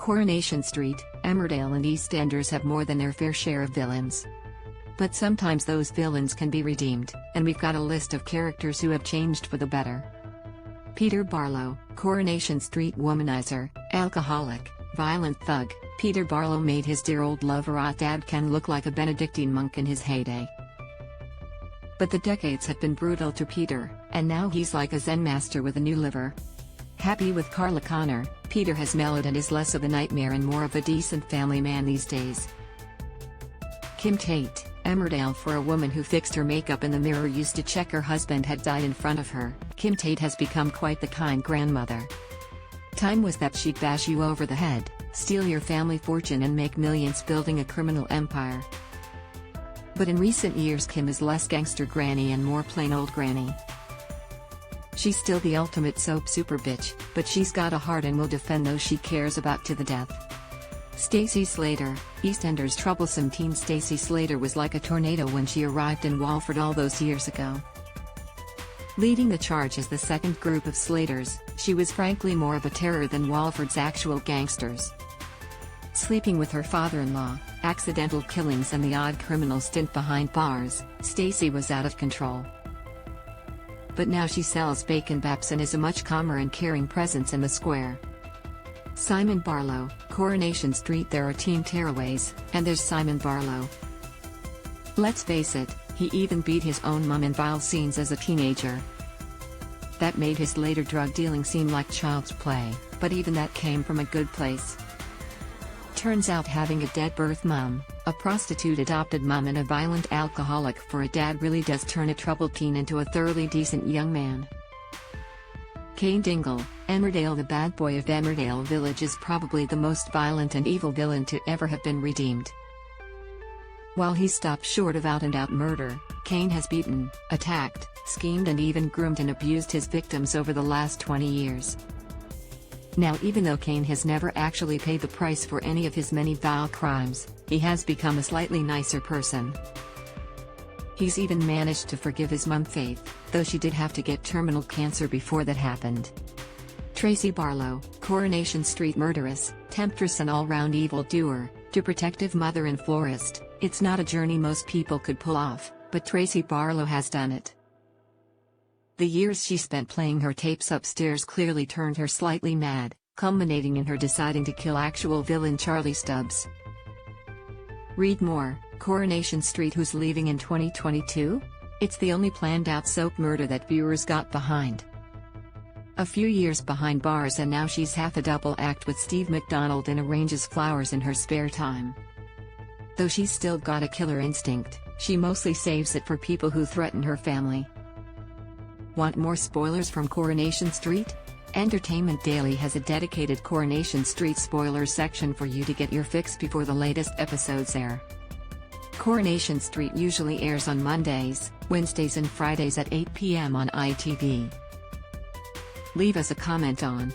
Coronation Street, Emmerdale and EastEnders have more than their fair share of villains. But sometimes those villains can be redeemed, and we've got a list of characters who have changed for the better. Peter Barlow, Coronation Street Womaniser, alcoholic, violent thug. Peter Barlow made his dear old loverat dad Ken look like a benedictine monk in his heyday. But the decades have been brutal to Peter, and now he's like a Zen master with a new liver. Happy with Carla Connor, Peter has mellowed and is less of a nightmare and more of a decent family man these days. Kim Tate, Emmerdale. For a woman who fixed her makeup in the mirror used to check her husband had died in front of her, Kim Tate has become quite the kind grandmother. Time was that she'd bash you over the head, steal your family fortune and make millions building a criminal empire. But in recent years Kim is less gangster granny and more plain old granny. She's still the ultimate soap super bitch, but she's got a heart and will defend those she cares about to the death. Stacey Slater, EastEnders. Troublesome teen Stacey Slater was like a tornado when she arrived in Walford all those years ago. Leading the charge as the second group of Slaters, she was frankly more of a terror than Walford's actual gangsters. Sleeping with her father-in-law, accidental killings and the odd criminal stint behind bars, Stacey was out of control. But now she sells bacon baps and is a much calmer and caring presence in the square. Simon Barlow, Coronation Street. There are teen tearaways, and there's Simon Barlow. Let's face it, he even beat his own mum in vile scenes as a teenager. That made his later drug dealing seem like child's play, but even that came from a good place. Turns out having a dead birth mum, a prostitute adopted mum and a violent alcoholic for a dad really does turn a troubled teen into a thoroughly decent young man. Kane Dingle, Emmerdale. The bad boy of Emmerdale Village is probably the most violent and evil villain to ever have been redeemed. While he stopped short of out-and-out murder, Kane has beaten, attacked, schemed and even groomed and abused his victims over the last 20 years. Now, even though Kane has never actually paid the price for any of his many vile crimes, he has become a slightly nicer person. He's even managed to forgive his mum Faith, though she did have to get terminal cancer before that happened. Tracy Barlow, Coronation Street murderess, temptress and all-round evildoer, to protective mother and florist. It's not a journey most people could pull off, but Tracy Barlow has done it. The years she spent playing her tapes upstairs clearly turned her slightly mad, culminating in her deciding to kill actual villain Charlie Stubbs. Read more, Coronation Street. Who's leaving in 2022? It's the only planned-out soap murder that viewers got behind. A few years behind bars and now she's half a double act with Steve McDonald and arranges flowers in her spare time. Though she's still got a killer instinct, she mostly saves it for people who threaten her family. Want more spoilers from Coronation Street? Entertainment Daily has a dedicated Coronation Street spoilers section for you to get your fix before the latest episodes air. Coronation Street usually airs on Mondays, Wednesdays and Fridays at 8 p.m. on ITV. Leave us a comment on